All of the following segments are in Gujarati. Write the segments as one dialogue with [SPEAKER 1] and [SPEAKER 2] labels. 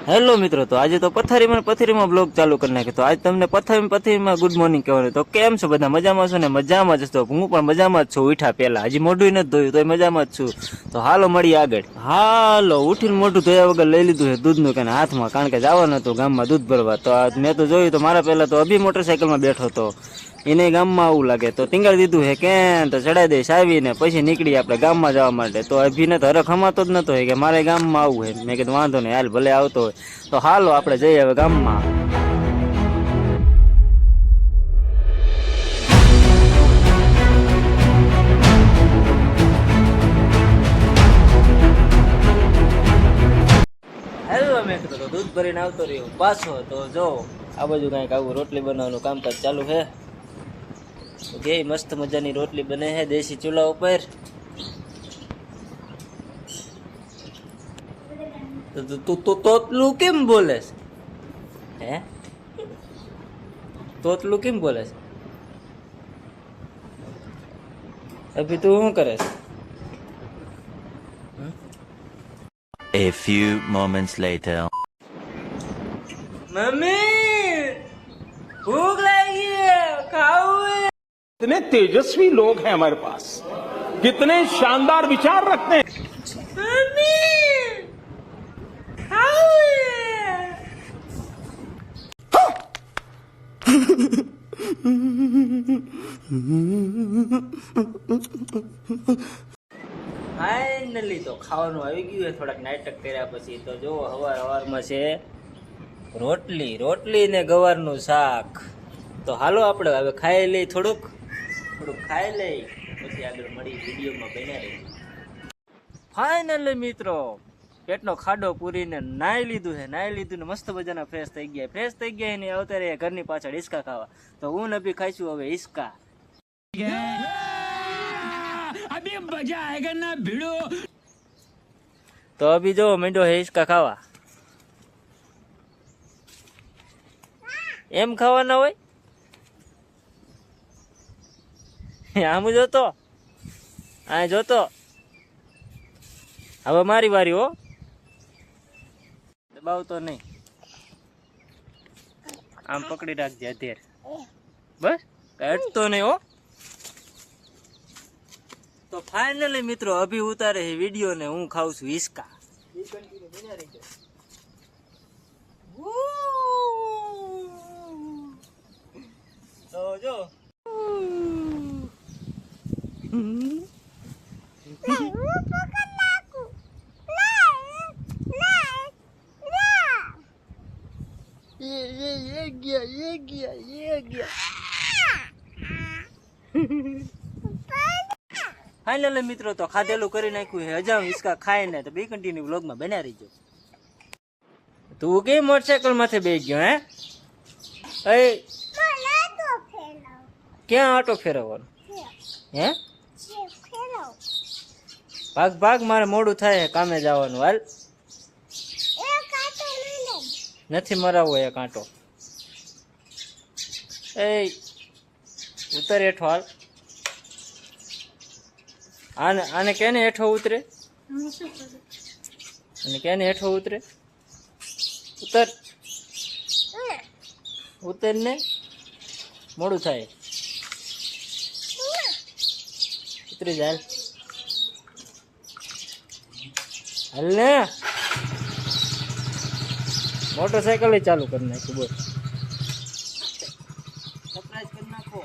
[SPEAKER 1] હેલો મિત્રો, તો આજે તો પથારીમાં બ્લોગ ચાલુ કરી નાખ્યો. તો આજ તમને પથારીમાં ગુડ મોર્નિંગ કહેવાનું. તો કેમ છો બધા? મજામાં છો ને? મજામાં જ તો હું પણ મજામાં જ છું. ઉઠ્યા પહેલા હજી મોઢું નથી ધોયું તો મજામાં જ છું. તો હાલો મળીએ આગળ. હાલો ઉઠીને મોઢું ધોયા વગર લઈ લીધું છે દૂધનું કે હાથમાં, કારણ કે જવાનું હતું ગામમાં દૂધ ભરવા. તો મેં તો જોયું તો મારા પહેલા તો અભી મોટરસાઇકલમાં બેઠો હતો, એને ગામમાં આવું લાગે તો ટીંગાડી દીધું હે કેમ તો ચડાઈ દઈશ આવીને પછી નીકળી આપણે ગામમાં જવા માટે. તો અભીને તો હરખ હમાતો જ નતો કે મારે ગામમાં આવવું હે. મેં કીધું વાંધો નહીં, હાલ ભલે આવતો હોય. તો હાલો આપણે જઈએ હવે ગામમાં. હેલો મિત્રો, તો દૂધ ભરીને આવતો રહ્યો પાછો. તો જો આ બાજુ કાંઈક આવું રોટલી બનાવવાનું કામકાજ ચાલુ છે. જે મસ્ત મજાની રોટલી બને છે દેશી ચૂલા ઉપર. તો તોતલું કેમ બોલે છે? હે તોતલું કેમ બોલે છે? અભી તું શું કરે છે?
[SPEAKER 2] A few moments later.
[SPEAKER 1] Mummy भूख लगी है, खाओ।
[SPEAKER 3] कितने तेजस्वी लोग हैं हमारे पास, कितने शानदार विचार रखते हैं।
[SPEAKER 1] मम्मी खाओ। ફાઇનલી તો ખાવાનું આવી ગયું છે. થોડાક નાટક કર્યા પછી તો જો હવારમાં છે રોટલી ને ગવારનું શાક. તો હાલો આપણે હવે ખાઈ લઈ, થોડુંક ખાઈ લઈ પછી આગળ મળી વિડીયોમાં બન્યા રહી. ફાઇનલી મિત્રો પેટનો ખાડો પૂરીને નાઈ લીધું ને મસ્ત મજાના ફ્રેશ થઈ ગયા ને આવતા રહ્યા ઘરની પાછળ હિસકા ખાવા. તો હું ને બી ખાઈશું હવે હિસકા.
[SPEAKER 4] अभी मजा आएगा ना भिड़ो।
[SPEAKER 1] તો અભી જો માંડ્યો હે હિસકા ખાવા. એમ ખાવાના હોય? આમ જોતો આ જોતો. હવે મારી વારી હો, દબાવતો નહીં, આમ પકડી રાખજે અધેર, બસ હટતો નહીં હો. તો ફાઇનલી મિત્રો અભી ઉતારે છે વિડીયો ને હું ખાઉં છું હિસકા. તો જો ये गया ફાઇનલી મિત્રો તો ખાધેલું કરી નાખ્યું છે હજામ હિસકા ખાઈને. તો બી કન્ટિન્યુ વ્લોગમાં બન્યા રહીજો. તું કેમ મોટરસાયકલ માથે બેસી ગયો? હે ક્યાં આટો ફેરવવાનો? હે ભાગ મારે મોડું થાય કામે જવાનું. હાલ નથી મરાવો એ કાંટો. એ ઉતર હેઠો હાલ. આને કેને હેઠો ઉતરે? અને કેને હેઠો ઉતરે? ઉતર ને મોડું થાય. ઉતરી જાય હાલ ને. મોટરસાયકલ ચાલુ કરી નાખ્યું. બોલ સરપ્રાઈઝ કરી નાખો.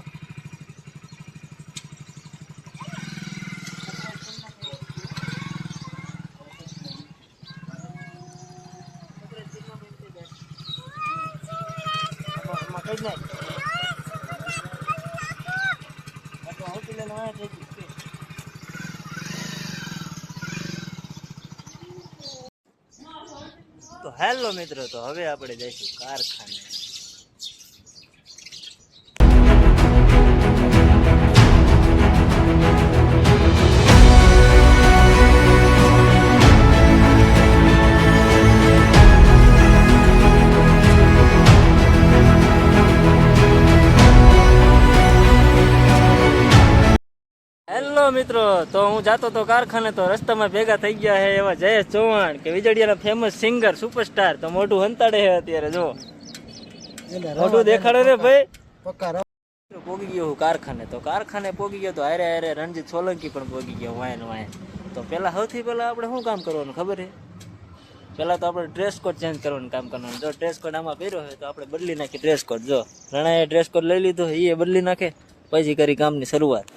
[SPEAKER 1] તો હેલો મિત્રો, તો હવે આપણે જઈશું કારખાને. હેલો મિત્રો, તો હું જાતો તો કારખાને તો રસ્તામાં ભેગા થઈ ગયા છે એવા જયેશ ચૌહાણ કે વીજળીયાના ફેમસ સિંગર સુપરસ્ટાર. તો મોઢું હંતાડે છે અત્યારે, જો મોઢું દેખાડે રે ભાઈ. પોગી ગયો હું કારખાને, તો કારખાને પોગી ગયો તો હારે હારે રણજીત સોલંકી પણ પોગી ગયો વાય ને વાય. તો પેલા સૌથી પહેલા આપણે શું કામ કરવાનું ખબર છે? પેલા તો આપણે ડ્રેસ કોડ ચેન્જ કરવાનું કામ કરવાનું. જો ડ્રેસ કોડ આમાં પહેર્યો હોય તો આપણે બદલી નાખીએ ડ્રેસ કોડ. જો રણાએ ડ્રેસ કોડ લઈ લીધો, એ બદલી નાખે, પછી કરી કામની શરૂઆત.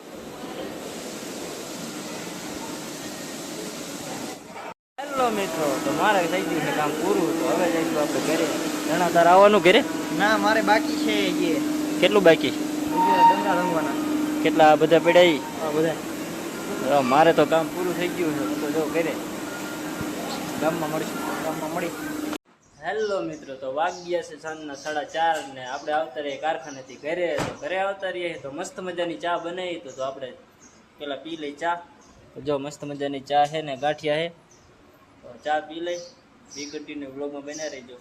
[SPEAKER 1] હેલો મિત્રો, તો મારે થઈ ગયું છે કામ પૂરું, તો હવે જઈશું આપણે ઘરે. રણા તારે આવવાનું ઘરે?
[SPEAKER 5] ના, મારે બાકી છે. એ
[SPEAKER 1] કેટલું બાકી?
[SPEAKER 5] ડંગા રંગવાના.
[SPEAKER 1] કેટલા બધા પડ્યા?
[SPEAKER 5] હા, બધા.
[SPEAKER 1] મારે તો કામ પૂરું થઈ ગયું છે, હું તો જો ઘરે. ગામમાં મળી. હેલો મિત્રો, તો વાગ્યા છે સાંજના 4:30 ને આપણે આવતા રહીએ કારખાનેથી ઘરે. તો ઘરે આવતા રહીએ તો મસ્ત મજાની ચા બનાવી, તો આપણે પેલા પી લઈ ચા. તો જો મસ્ત મજાની ચા છે ને ગાંઠિયા છે, તો ચા પી લઈ. બી કન્ટિન્યુ બ્લોગમાં બના રહીજો.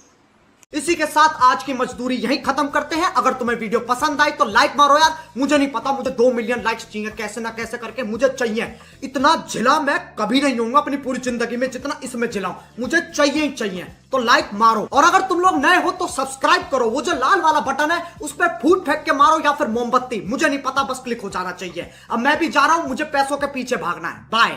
[SPEAKER 6] इसी के साथ आज की मजदूरी यहीं खत्म करते हैं। अगर तुम्हें वीडियो पसंद आई तो लाइक मारो यार, मुझे नहीं पता, मुझे 2 मिलियन लाइक्स चाहिए, कैसे ना कैसे करके मुझे चाहिए। इतना झिला मैं कभी नहीं होऊंगा अपनी पूरी जिंदगी में जितना इसमें झिला हूं, मुझे चाहिए ही चाहिए। तो लाइक मारो, और अगर तुम लोग नए हो तो सब्सक्राइब करो। वो जो लाल वाला बटन है उस पर फूट फेंक के मारो या फिर मोमबत्ती, मुझे नहीं पता, बस क्लिक हो जाना चाहिए। अब मैं भी जा रहा हूं, मुझे पैसों के पीछे भागना है। बाय।